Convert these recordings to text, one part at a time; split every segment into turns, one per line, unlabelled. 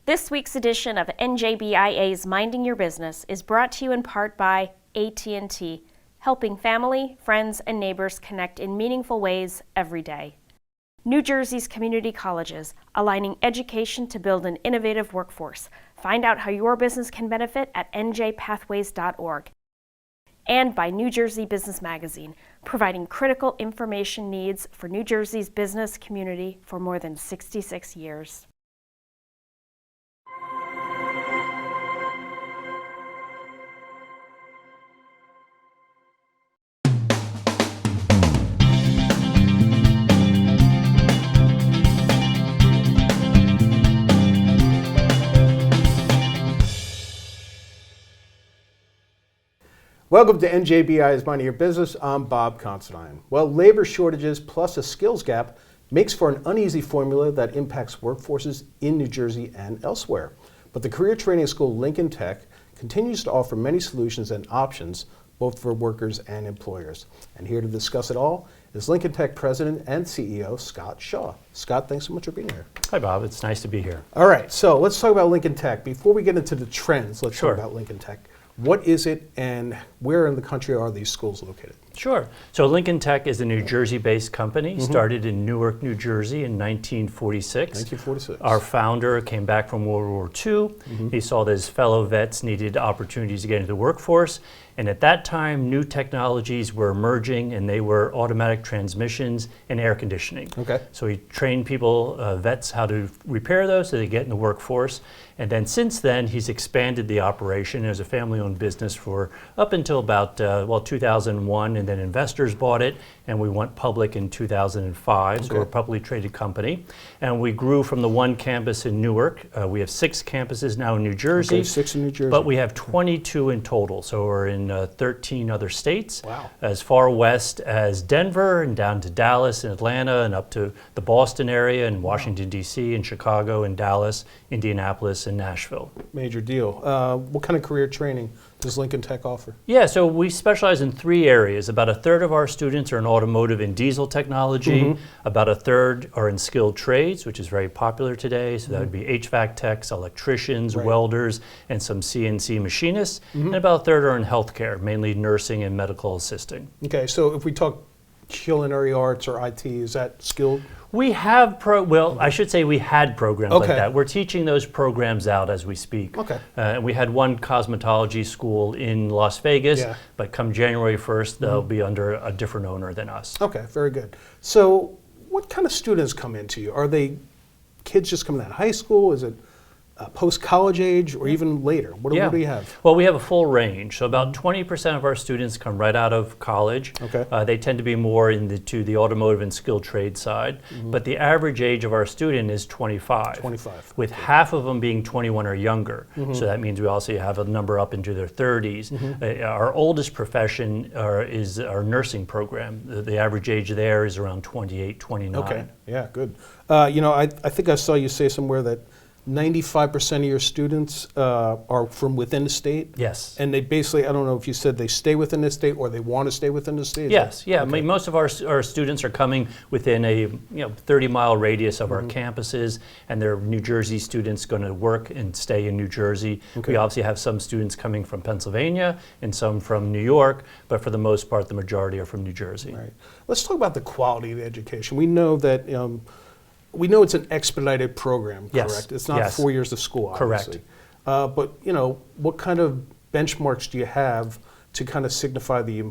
This week's edition of NJBIA's Minding Your Business is brought to you in part by AT&T, helping family, friends, and neighbors connect in meaningful ways every day. New Jersey's community colleges, aligning education to build an innovative workforce. Find out how your business can benefit at njpathways.org. And by New Jersey Business Magazine, providing critical information needs for New Jersey's business community for more than 66 years.
Welcome to NJBI's Minding Your Business. I'm Bob Considine. Well, labor shortages plus a skills gap makes for an uneasy formula that impacts workforces in New Jersey and elsewhere. But the career training school Lincoln Tech continues to offer many solutions and options both for workers and employers. And here to discuss it all is Lincoln Tech President and CEO Scott Shaw. Scott, thanks so much for being here.
Hi, Bob. It's nice to be here.
All right, so let's talk about Lincoln Tech. Before we get into the trends, let's
Sure.
talk about Lincoln Tech. What is it, and where in the country are these schools located?
Sure. So Lincoln Tech is a New Jersey-based company, started in Newark, New Jersey in 1946.
1946.
Our founder came back from World War II. He saw that his fellow vets needed opportunities to get into the workforce. And at that time, new technologies were emerging, and they were automatic transmissions and air conditioning.
Okay.
So he trained people, vets, how to repair those so they get in the workforce. And then since then, he's expanded the operation. It was a family-owned business for up until about 2001, and then investors bought it, and we went public in 2005. So we're a publicly traded company. And we grew from the one campus in Newark. We have 6 campuses now in New Jersey.
Okay, 6 in New Jersey.
But we have 22 in total. So we're in 13 other states.
Wow.
As far west as Denver and down to Dallas and Atlanta and up to the Boston area and Washington, D.C. and Chicago and Dallas, Indianapolis and Nashville.
Major deal. What kind of career training does Lincoln Tech offer?
Yeah, so we specialize in 3 areas. About a third of our students are in automotive and diesel technology. About a third are in skilled trades, which is very popular today. So that would be HVAC techs, electricians, welders, and some CNC machinists. And about a third are in healthcare, mainly nursing and medical assisting.
Okay, so if we talk culinary arts or IT, is that skilled?
We have, I should say we had programs like
Okay.
that. We're teaching those programs out as we speak.
Okay.
We had one cosmetology school in Las Vegas,
Yeah.
but come January 1st, they'll be under a different owner than us.
Okay, very good. So what kind of students come into you? Are they kids just coming out of high school? Is it post-college age or even later? What do you have?
Well, we have a full range. So about 20% of our students come right out of college.
Okay.
They tend to be more to the automotive and skilled trade side. But the average age of our student is 25.
25.
With half of them being 21 or younger. So that means we also have a number up into their 30s. Our oldest profession is our nursing program. The average age there is around 28, 29.
Okay, yeah, good. I think I saw you say somewhere that 95% of your students are from within the state?
Yes.
And they basically, I don't know if you said they stay within the state or they want to stay within the state?
Yes, yeah. I mean, most of our students are coming within a 30-mile radius of our campuses, and they're New Jersey students going to work and stay in New Jersey.
Okay.
We obviously have some students coming from Pennsylvania and some from New York, but for the most part, the majority are from New Jersey.
Right. Let's talk about the quality of the education. We know that we know it's an expedited program, correct?
Yes.
It's not
Yes.
4 years of school, obviously.
Correct.
But what kind of benchmarks do you have to kind of signify the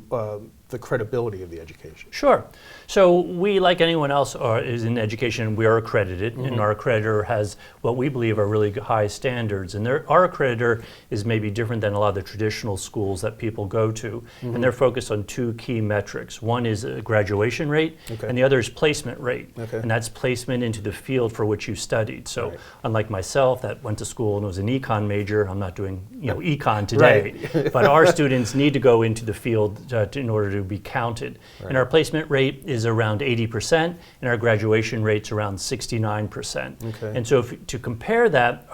credibility of the education?
Sure. So we, like anyone else, is in education. We are accredited, and our accreditor has what we believe are really high standards. And our accreditor is maybe different than a lot of the traditional schools that people go to. And they're focused on 2 key metrics. One is a graduation rate, and the other is placement rate.
Okay.
And that's placement into the field for which you studied. So unlike myself that went to school and was an econ major, I'm not doing econ today. But our students need to go into the field in order to to be counted. And our placement rate is around 80%, and our graduation rate's around 69%.
Okay.
And so to compare that,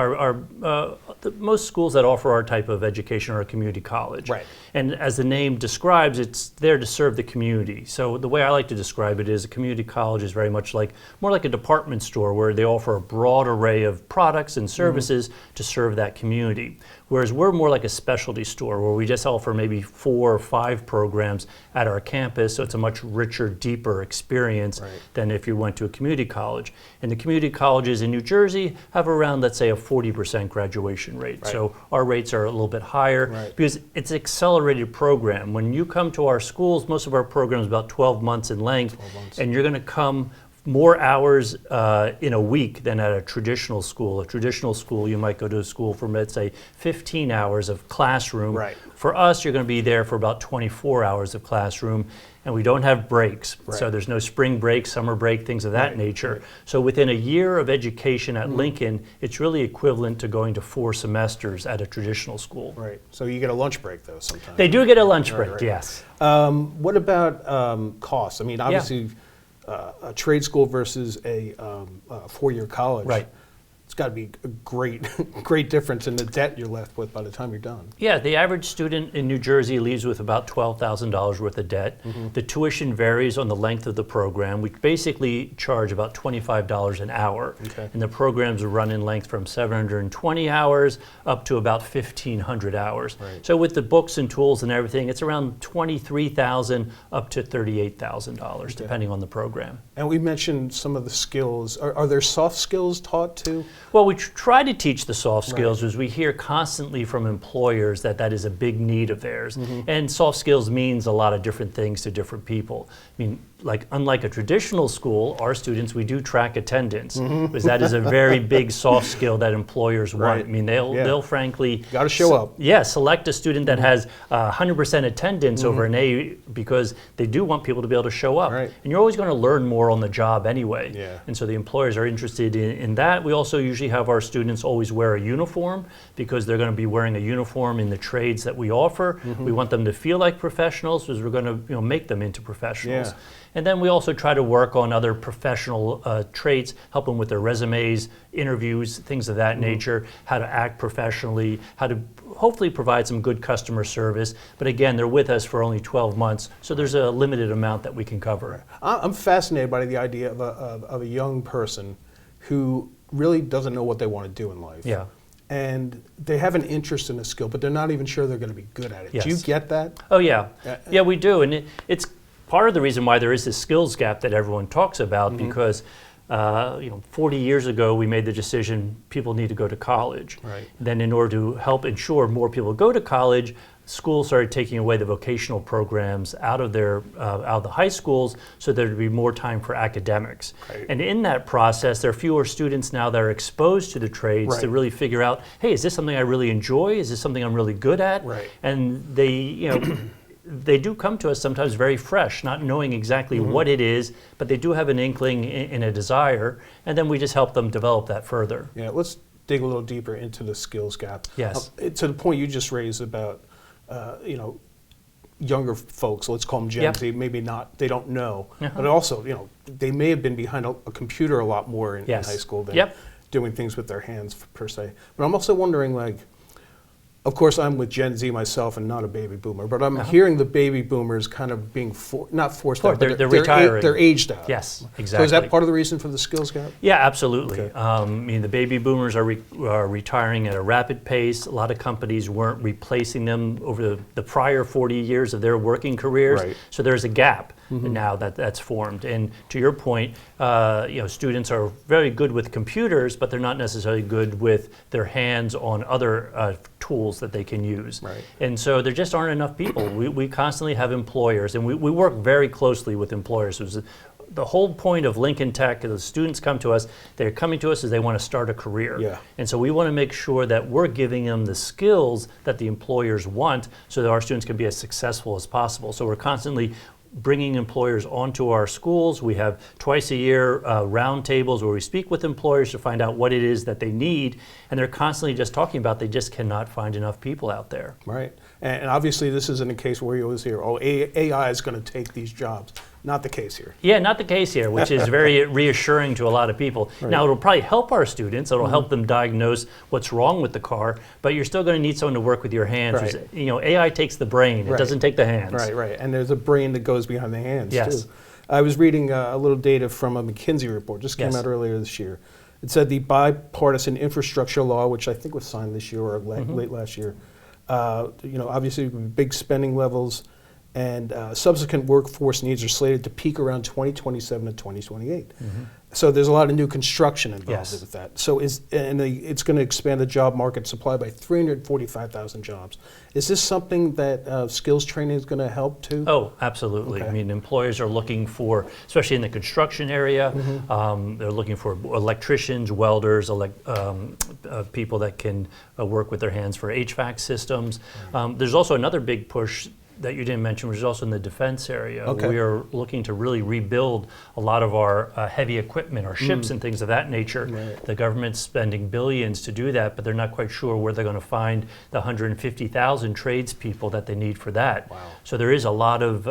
most schools that offer our type of education are a community college.
Right.
And as the name describes, it's there to serve the community. So the way I like to describe it is a community college is very much more like a department store where they offer a broad array of products and services to serve that community. Whereas we're more like a specialty store where we just offer maybe 4 or 5 programs at our campus, so it's a much richer, deeper experience than if you went to a community college. And the community colleges in New Jersey have around, let's say, a 40% graduation rate. So our rates are a little bit higher because it's an accelerated program. When you come to our schools, most of our programs are about 12 months in length, and you're going to come more hours in a week than at a traditional school. A traditional school, you might go to a school for, let's say, 15 hours of classroom. For us, you're going to be there for about 24 hours of classroom, and we don't have breaks. So there's no spring break, summer break, things of that nature. So within a year of education at Lincoln, it's really equivalent to going to 4 semesters at a traditional school.
So you get a lunch break, though, sometimes.
They do get a lunch break, yes.
What about costs? I mean, obviously, a trade school versus a 4-year college. It's got to be a great difference in the debt you're left with by the time you're done.
Yeah, the average student in New Jersey leaves with about $12,000 worth of debt. The tuition varies on the length of the program. We basically charge about $25 an hour. And the programs run in length from 720 hours up to about 1,500 hours. So with the books and tools and everything, it's around $23,000 up to $38,000, depending on the program.
And we mentioned some of the skills. Are there soft skills taught too?
Well, we try to teach the soft skills as we hear constantly from employers that is a big need of theirs. And soft skills means a lot of different things to different people. I mean, unlike a traditional school, our students, we do track attendance because that is a very big soft skill that employers want. I mean, they'll frankly
got to show up.
Select a student that has 100% attendance over an A because they do want people to be able to show up. And you're always going to learn more on the job anyway. And so the employers are interested in that. We also usually have our students always wear a uniform because they're going to be wearing a uniform in the trades that we offer. We want them to feel like professionals because we're going to make them into professionals. And then we also try to work on other professional traits, help them with their resumes, interviews, things of that nature, how to act professionally, how to hopefully provide some good customer service. But again, they're with us for only 12 months, so there's a limited amount that we can cover.
I'm fascinated by the idea of a young person who really doesn't know what they want to do in life. And they have an interest in a skill, but they're not even sure they're going to be good at it. Do you get that?
Oh, yeah. Yeah, we do. And it's part of the reason why there is this skills gap that everyone talks about because 40 years ago we made the decision people need to go to college. Then in order to help ensure more people go to college, schools started taking away the vocational programs out of the high schools so there'd be more time for academics. And in that process, there are fewer students now that are exposed to the trades to really figure out, hey, is this something I really enjoy? Is this something I'm really good at? And they do come to us sometimes very fresh, not knowing exactly what it is, but they do have an inkling and a desire, and then we just help them develop that further.
Let's dig a little deeper into the skills gap. To the point you just raised about younger folks, let's call them Gen Z, maybe not, they don't know, but also, they may have been behind a computer a lot more in high school than doing things with their hands per se. But I'm also wondering, of course, I'm with Gen Z myself and not a baby boomer, but I'm hearing the baby boomers kind of being not forced out, but
they're retiring.
They're aged out.
Yes, exactly.
So is that part of the reason for the skills gap?
Yeah, absolutely. I mean, the baby boomers are retiring at a rapid pace. A lot of companies weren't replacing them over the prior 40 years of their working careers. So there's a gap now that's formed. And to your point, students are very good with computers, but they're not necessarily good with their hands on other tools that they can use. And so there just aren't enough people. We constantly have employers, and we work very closely with employers. The whole point of Lincoln Tech, the students come to us, they're coming to us as they want to start a career. And so we want to make sure that we're giving them the skills that the employers want so that our students can be as successful as possible. So we're constantly bringing employers onto our schools. We have twice a year roundtables where we speak with employers to find out what it is that they need, and they're constantly just talking about they just cannot find enough people out there.
Right. And obviously this isn't a case where you always hear, oh, AI is going to take these jobs. Not the case here.
Yeah, not the case here, which is very reassuring to a lot of people.
Right.
Now, it'll probably help our students. It'll help them diagnose what's wrong with the car, but you're still going to need someone to work with your hands.
Right.
You know, AI takes the brain. It doesn't take the hands.
Right. And there's a brain that goes behind the hands,
Yes.
too. I was reading a little data from a McKinsey report, just came
Yes.
out earlier this year. It said the bipartisan infrastructure law, which I think was signed this year or late last year, obviously big spending levels, and subsequent workforce needs are slated to peak around 2027 to 2028. So there's a lot of new construction involved
Yes.
with that. So it's going to expand the job market supply by 345,000 jobs. Is this something that skills training is going to help too?
Oh, absolutely.
Okay.
I mean, employers are looking for, especially in the construction area, they're looking for electricians, welders, people that can work with their hands for HVAC systems. There's also another big push that you didn't mention, which is also in the defense area.
Okay.
We are looking to really rebuild a lot of our heavy equipment, our ships and things of that nature.
Right.
The government's spending billions to do that, but they're not quite sure where they're going to find the 150,000 tradespeople that they need for that.
Wow.
So there is a lot of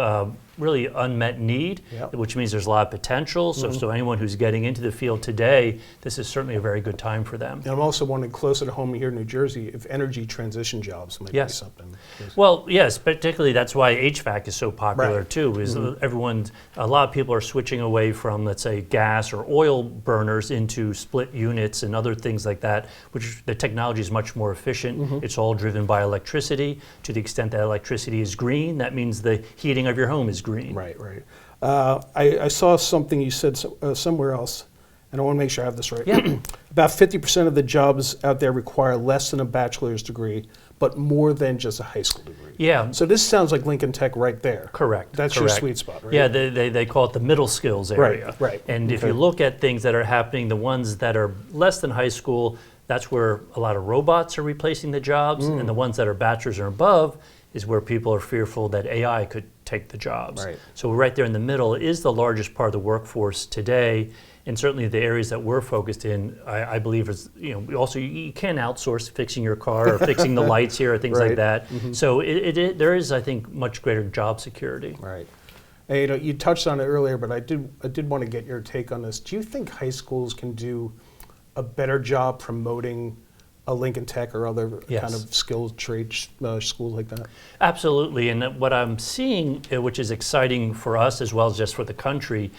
really unmet need,
Yep.
which means there's a lot of potential. So anyone who's getting into the field today, this is certainly a very good time for them.
And I'm also wondering, closer to home here in New Jersey, if energy transition jobs might be
Yes.
something.
Well, yes, particularly that's why HVAC is so popular
Right.
too, is a lot of people are switching away from, let's say, gas or oil burners into split units and other things like that, which the technology is much more efficient. It's all driven by electricity. To the extent that electricity is green, that means the heating of your home is green.
Right. I saw something you said somewhere else, and I want to make sure I have this right.
Yeah.
About 50% of the jobs out there require less than a bachelor's degree, but more than just a high school degree.
Yeah.
So this sounds like Lincoln Tech right there.
Correct.
That's your
correct.
sweet spot, right?
Yeah, they call it the middle skills area.
Right.
And if
Okay.
you look at things that are happening, the ones that are less than high school, that's where a lot of robots are replacing the jobs, and the ones that are bachelor's or above is where people are fearful that AI could take the jobs.
Right.
So right there in the middle is the largest part of the workforce today, and certainly the areas that we're focused in, I believe is, also you can outsource fixing your car or fixing the lights here or things
Right.
like that. So there is, I think, much greater job security.
Right. And, you touched on it earlier, but I did want to get your take on this. Do you think high schools can do a better job promoting a Lincoln Tech or other
Yes.
kind of skilled trade schools like that?
Absolutely, and what I'm seeing, which is exciting for us as well as just for the country,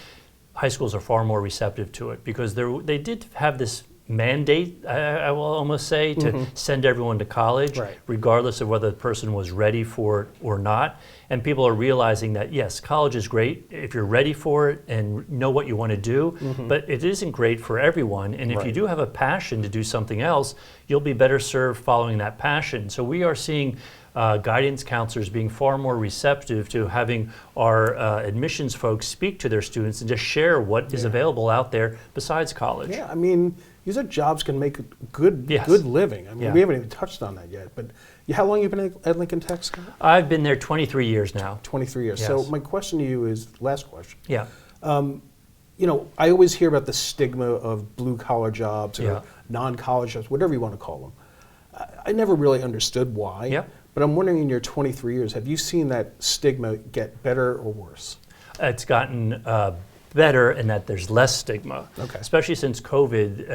high schools are far more receptive to it because they did have this mandate, I will almost say, to send everyone to college,
Right.
regardless of whether the person was ready for it or not. And people are realizing that, yes, college is great if you're ready for it and know what you want to do, but it isn't great for everyone. And if you
Right.
do have a passion to do something else, you'll be better served following that passion. So we are seeing guidance counselors being far more receptive to having our admissions folks speak to their students and just share what is available out there besides college.
Yeah, I mean, these are jobs can make a good
Yes.
living. I mean,
Yeah.
we haven't even touched on that yet. But how long have you been at Lincoln Tech, Scott?
I've been there 23 years now.
23 years. So
Yes.
my question to you is, last question.
Yeah.
I always hear about the stigma of blue-collar jobs or
Yeah.
non-college jobs, whatever you want to call them. I never really understood why.
Yeah.
But I'm wondering, in your 23 years, have you seen that stigma get better or worse?
It's gotten better in that there's less stigma,
Okay.
especially since COVID.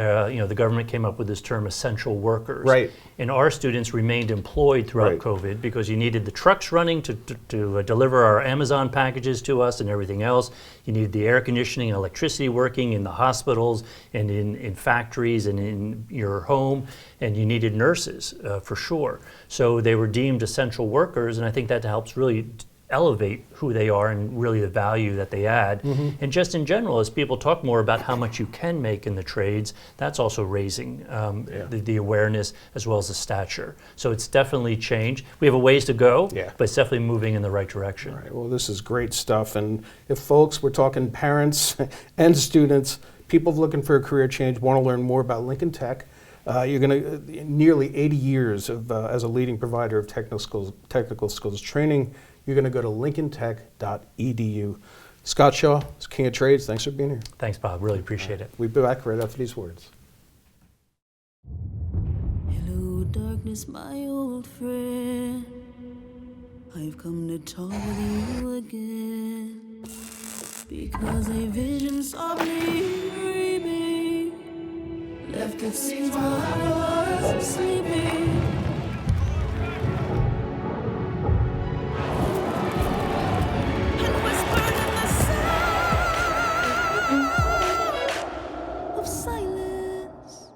The government came up with this term essential workers.
Right.
And our students remained employed throughout
Right.
COVID because you needed the trucks running to deliver our Amazon packages to us and everything else. You needed the air conditioning and electricity working in the hospitals and in factories and in your home, and you needed nurses for sure. So they were deemed essential workers, and I think that helps really elevate who they are and really the value that they add. And just in general, as people talk more about how much you can make in the trades, that's also raising the awareness as well as the stature. So it's definitely changed. We have a ways to go,
Yeah.
but it's definitely moving in the right direction.
All right, well, this is great stuff. And if folks, we're talking parents and students, people looking for a career change, want to learn more about Lincoln Tech, you're going to nearly 80 years of, as a leading provider of technical skills training. you're going to go to lincolntech.edu. Scott Shaw, King of Trades, thanks for being here.
Thanks, Bob. Really appreciate it.
We'll be back right after these words.
Hello, darkness, my old friend. I've come to talk with you again. Because a vision softly dreaming left its seeds while I was sleeping. And whispered in the sound of silence.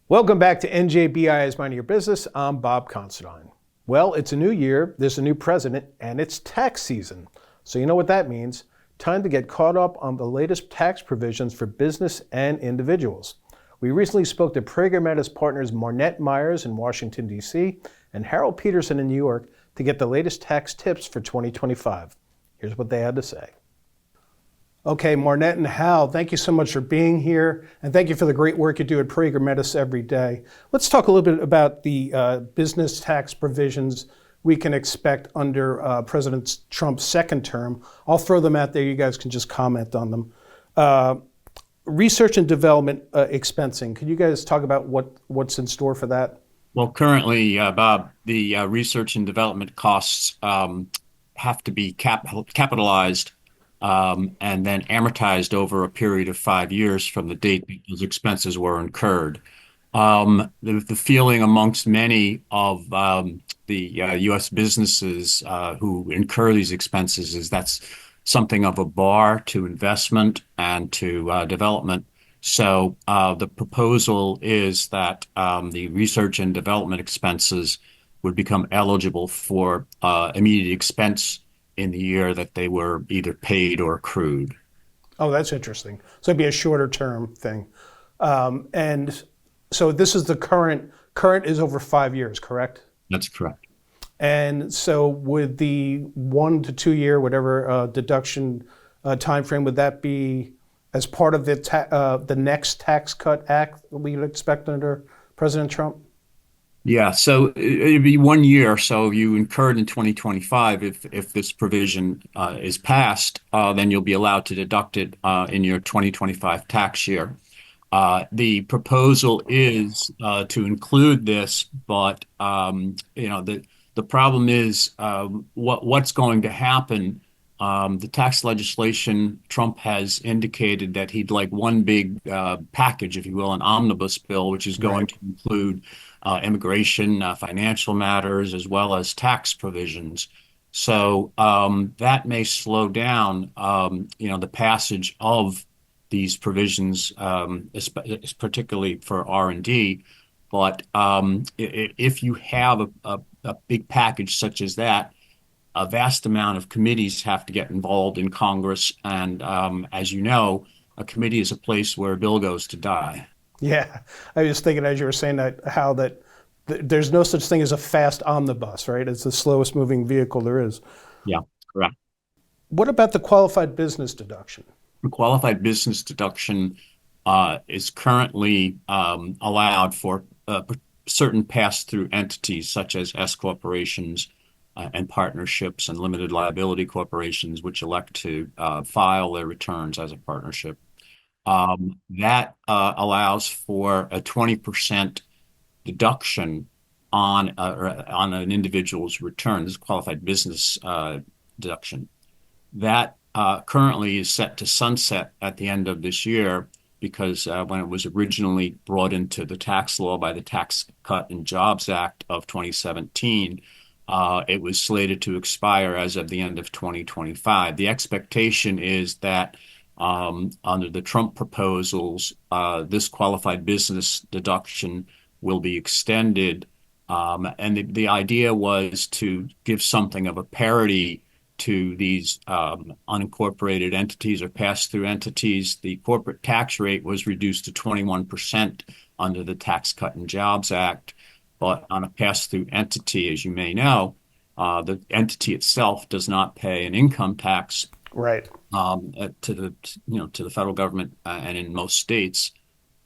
Welcome back to NJBI is Minding Your Business. I'm Bob Considine. Well, it's a new year, there's a new president, and it's tax season. So you know what that means. Time to get caught up on the latest tax provisions for business and individuals. We recently spoke to Prager Metis partners Marnett Myers in Washington, D.C. and Harold Peterson in New York to get the latest tax tips for 2025. Here's what they had to say. Okay, Marnett and Hal, thank you so much for being here, and thank you for the great work you do at Prager Metis every day. Let's talk a little bit about the business tax provisions we can expect under President Trump's second term. I'll throw them out there. You guys can just comment on them. Research and development expensing. Could you guys talk about what's in store for that?
Well, currently, Bob, the research and development costs have to be capitalized and then amortized over a period of 5 years from the date those expenses were incurred. The feeling amongst many of the U.S. businesses who incur these expenses is that's something of a bar to investment and to development. So the proposal is that the research and development expenses would become eligible for immediate expense in the year that they were either paid or accrued.
Oh, that's interesting. So it'd be a shorter term thing. And so this is the current is over 5 years, correct?
That's correct.
And so would the 1 to 2 year, whatever deduction time frame, would that be as part of the next Tax Cut Act we'd expect under President Trump?
Yeah, so it'd be 1 year. So you incurred in 2025. If this provision is passed, then you'll be allowed to deduct it in your 2025 tax year. The proposal is to include this, but the problem is what's going to happen. The tax legislation, Trump has indicated that he'd like one big package, if you will, an omnibus bill, which is going to include immigration, financial matters, as well as tax provisions. So that may slow down, the passage of these provisions, particularly for R&D. But if you have a big package such as that, a vast amount of committees have to get involved in Congress. And as you know, a committee is a place where a bill goes to die.
Yeah, I was thinking as you were saying that, how that there's no such thing as a fast omnibus, right? It's the slowest moving vehicle there is.
Yeah, correct.
What about the qualified business deduction?
The qualified business deduction is currently allowed for certain pass-through entities such as S corporations and partnerships and limited liability corporations, which elect to file their returns as a partnership. That allows for a 20% deduction on an individual's return. This is qualified business deduction. That currently is set to sunset at the end of this year because when it was originally brought into the tax law by the Tax Cut and Jobs Act of 2017, it was slated to expire as of the end of 2025. The expectation is that under the Trump proposals, this qualified business deduction will be extended. And the idea was to give something of a parity to these unincorporated entities or pass-through entities. The corporate tax rate was reduced to 21% under the Tax Cut and Jobs Act. But on a pass-through entity, as you may know, the entity itself does not pay an income tax
right
to the federal government and in most states.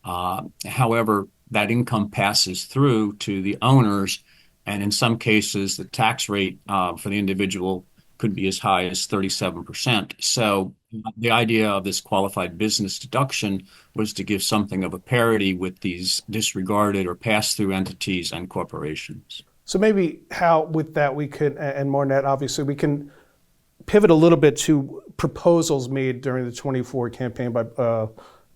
However, that income passes through to the owners, And in some cases, the tax rate for the individual could be as high as 37%. So the idea of this qualified business deduction was to give something of a parity with these disregarded or pass-through entities and corporations.
So maybe how with that we could, and Marnett, obviously, we can pivot a little bit to proposals made during the 24 campaign by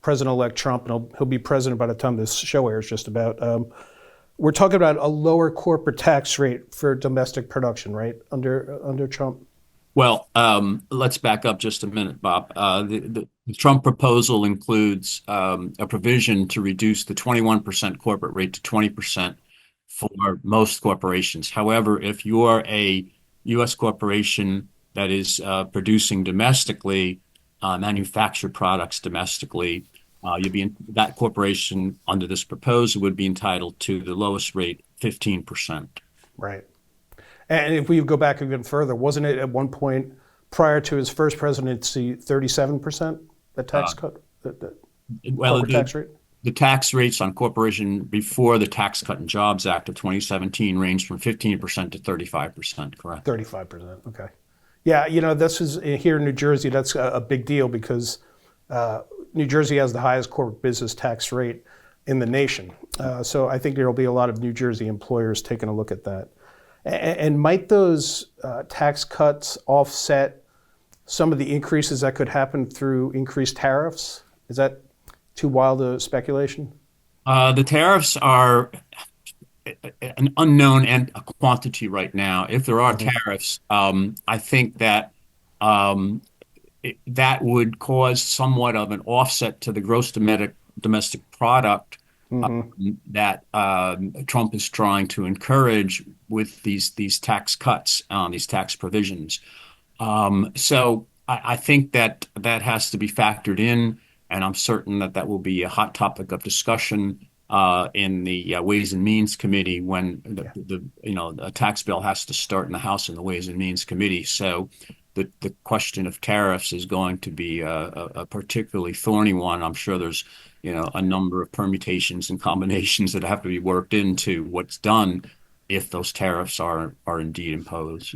President-elect Trump, and he'll be president by the time this show airs just about. We're talking about a lower corporate tax rate for domestic production, right, under Trump?
Well, let's back up just a minute, Bob. The Trump proposal includes a provision to reduce the 21% corporate rate to 20% for most corporations. However, if you're a U.S. corporation that is producing domestically, manufactured products domestically, that corporation under this proposal would be entitled to the lowest rate, 15%.
Right. And if we go back even further, wasn't it at one point prior to his first presidency 37%, the tax cut, the
Well,
corporate tax rate?
the tax rates on corporation before the Tax Cut and Jobs Act of 2017 ranged from 15% to 35%, correct?
35%, okay. Yeah, this is here in New Jersey, that's a big deal because New Jersey has the highest corporate business tax rate in the nation. So I think there will be a lot of New Jersey employers taking a look at that. And might those tax cuts offset some of the increases that could happen through increased tariffs? Is that too wild a speculation?
The tariffs are an unknown and a quantity right now. If there are tariffs, I think that that would cause somewhat of an offset to the gross domestic product that Trump is trying to encourage with these tax cuts, these tax provisions. So I think that has to be factored in, and I'm certain that will be a hot topic of discussion in the Ways and Means Committee when the tax bill has to start in the House in the Ways and Means Committee. So the question of tariffs is going to be a particularly thorny one. I'm sure there's a number of permutations and combinations that have to be worked into what's done if those tariffs are indeed imposed.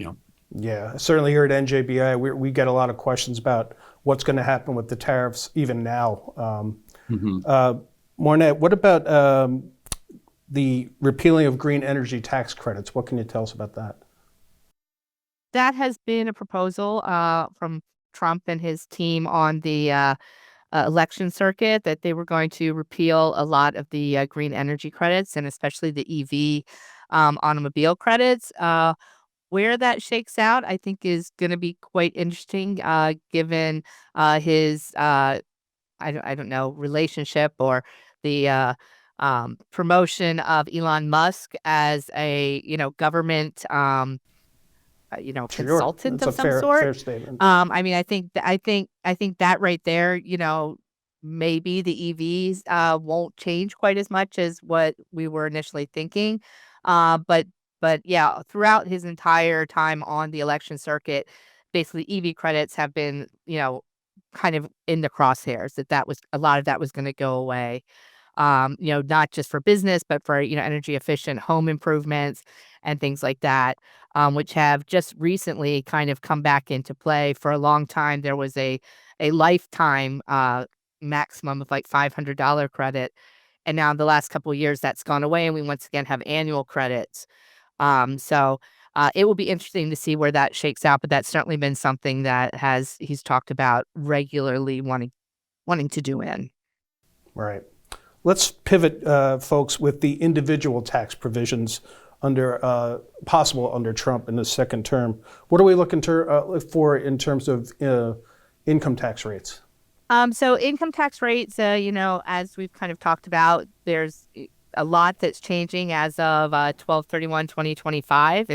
Yeah, certainly here at NJBI, we get a lot of questions about what's going to happen with the tariffs even now. Marnett, what about the repealing of green energy tax credits? What can you tell us about that?
That has been a proposal from Trump and his team on the election circuit, that they were going to repeal a lot of the green energy credits, and especially the EV automobile credits. Where that shakes out, I think, is going to be quite interesting, given his I don't know, relationship or the promotion of Elon Musk as a government
Sure,
consultant
that's
of
a
some sort.
fair statement.
I mean, I think that right there, maybe the EVs won't change quite as much as what we were initially thinking. But yeah, throughout his entire time on the election circuit, basically EV credits have been, kind of in the crosshairs, that was a lot of that was going to go away. Not just for business, but for, energy efficient home improvements and things like that, which have just recently kind of come back into play. For a long time, there was a lifetime maximum of like $500 credit. And now in the last couple of years, that's gone away, and we once again have annual credits. So it will be interesting to see where that shakes out, but that's certainly been something that he's talked about regularly wanting to do in.
Right. Let's pivot, folks, with the individual tax provisions possible under Trump in the second term. What are we looking for in terms of income tax rates?
So income tax rates, as we've kind of talked about, there's a lot that's changing as of 12/31/2025.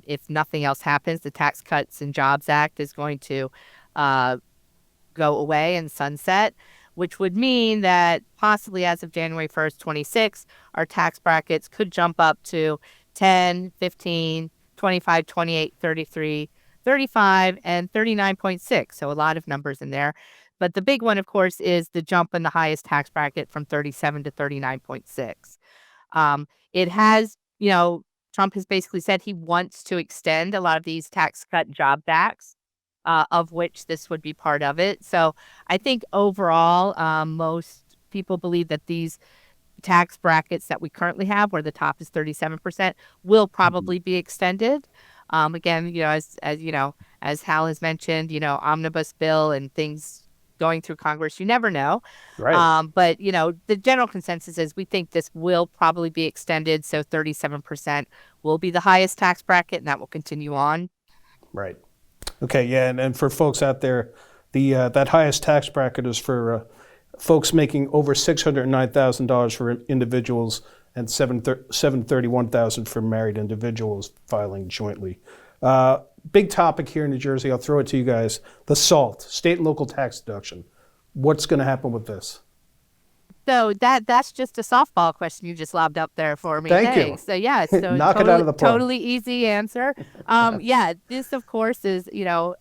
If nothing else happens, the Tax Cuts and Jobs Act is going to go away and sunset, which would mean that possibly as of January 1st, 26, our tax brackets could jump up to 10, 15, 25, 28, 33, 35, and 39.6. So a lot of numbers in there. But the big one, of course, is the jump in the highest tax bracket from 37 to 39.6. It has, Trump has basically said he wants to extend a lot of these tax cut job acts, of which this would be part of it. So I think overall, most people believe that these tax brackets that we currently have, where the top is 37%, will probably be extended. Again, as you know, as Hal has mentioned, omnibus bill and things going through Congress, you never know.
Right.
But the general consensus is we think this will probably be extended. So 37% will be the highest tax bracket, and that will continue on.
Right. Okay. Yeah. And for folks out there, the that highest tax bracket is for folks making over $609,000 for individuals and $731,000 for married individuals filing jointly. Big topic here in New Jersey. I'll throw it to you guys. The SALT, state and local tax deduction. What's going to happen with this?
So that's just a softball question you just lobbed up there for me.
Thank you.
Thanks. So yeah, so
Knock it out of the park.
totally easy answer. Yeah, this of course is,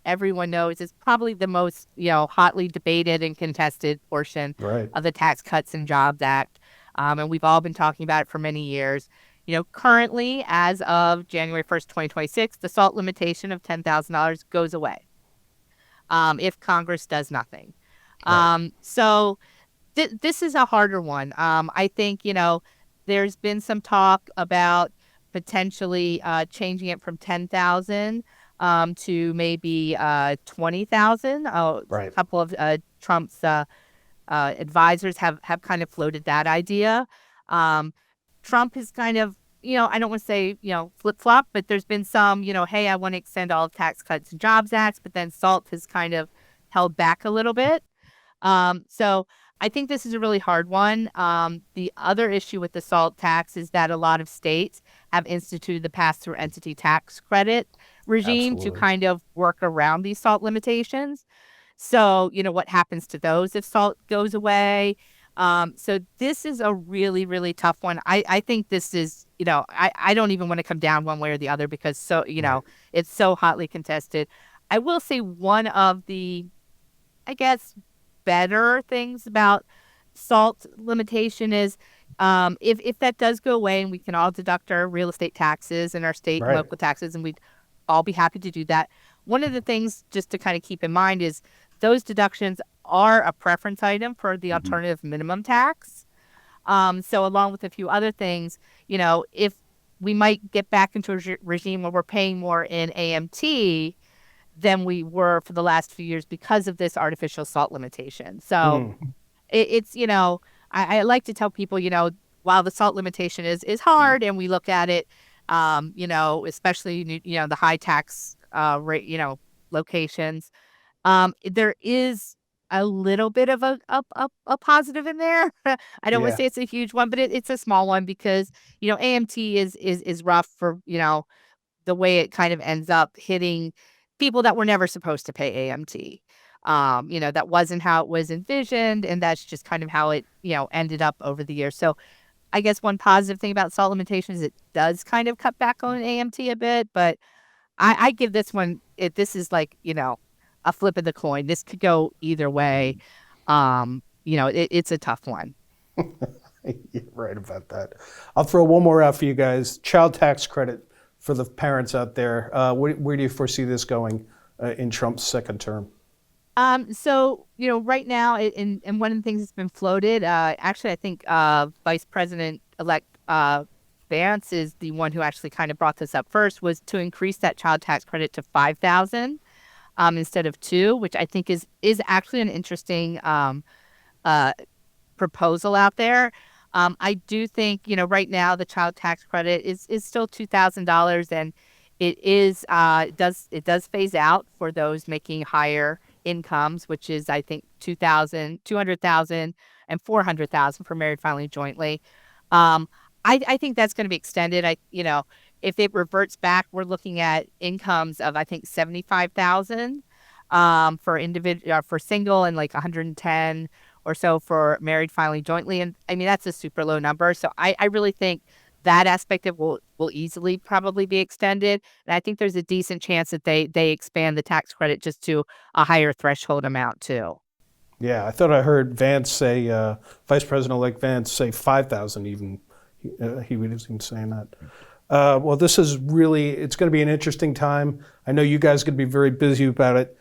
everyone knows is probably the most, hotly debated and contested portion
Right.
of the Tax Cuts and Jobs Act. And we've all been talking about it for many years. Currently, as of January 1st, 2026, the SALT limitation of $10,000 goes away if Congress does nothing.
Right.
So this is a harder one. I think, there's been some talk about potentially changing it from 10,000 to maybe 20,000. A
Right.
couple of Trump's advisors have kind of floated that idea. Trump has kind of, I don't want to say, flip-flop, but there's been some, hey, I want to extend all of Tax Cuts and Jobs Acts, but then SALT has kind of held back a little bit. So I think this is a really hard one. The other issue with the SALT tax is that a lot of states have instituted the pass-through entity tax credit regime to
Absolutely.
kind of work around these SALT limitations. So, what happens to those if SALT goes away? So this is a really, really tough one. I think this is, I don't even want to come down one way or the other because
Right.
it's so hotly contested. I will say one of the, I guess, better things about SALT limitation is if that does go away and we can all deduct our real estate taxes and our state and
Right.
local taxes, and we'd all be happy to do that. One of the things just to kind of keep in mind is those deductions are a preference item for the alternative minimum tax. So along with a few other things, if we might get back into a regime where we're paying more in AMT than we were for the last few years because of this artificial SALT limitation. So it's, I like to tell people, while the SALT limitation is hard and we look at it, especially, the high tax rate, locations, there is a little bit of a positive in there. I don't want
Yeah.
to say it's a huge one, but it's a small one because, AMT is rough for, the way it kind of ends up hitting people that were never supposed to pay AMT. That wasn't how it was envisioned, and that's just kind of how it, ended up over the years. So I guess one positive thing about SALT limitations is it does kind of cut back on AMT a bit, but I give this one, this is like, a flip of the coin. This could go either way. It's a tough one.
You're right about that. I'll throw one more out for you guys. Child tax credit for the parents out there. Where do you foresee this going in Trump's second term?
So, right now, and one of the things that's been floated, actually, I think Vice President-elect Vance is the one who actually kind of brought this up first, was to increase that child tax credit to $5,000 instead of $2,000, which I think is actually an interesting proposal out there. I do think, right now the child tax credit is still $2,000, and it does phase out for those making higher incomes, which is, I think, 200,000 and 400,000 for married filing jointly. I think that's going to be extended. If it reverts back, we're looking at incomes of, I think, 75,000 for individual for single, and like 110 or so for married filing jointly. And I mean, that's a super low number. So I really think that aspect of will easily probably be extended. And I think there's a decent chance that they expand the tax credit just to a higher threshold amount too.
Yeah, I thought I heard Vance say, Vice President-elect Vance say 5,000 even. He was even saying that. Well, this is really, it's going to be an interesting time. I know you guys are going to be very busy about it.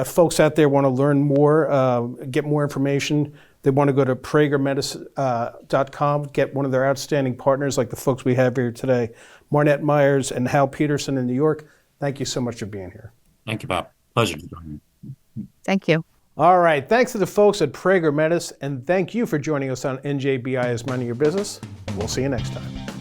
Folks out there want to learn more, get more information. They want to go to pragermetis.com, get one of their outstanding partners like the folks we have here today, Marnett Myers and Hal Peterson in New York. Thank you so much for being here.
Thank you, Bob. Pleasure to join you.
Thank you.
All right. Thanks to the folks at Prager Metis, and thank you for joining us on NJBI is Minding Your Business. We'll see you next time.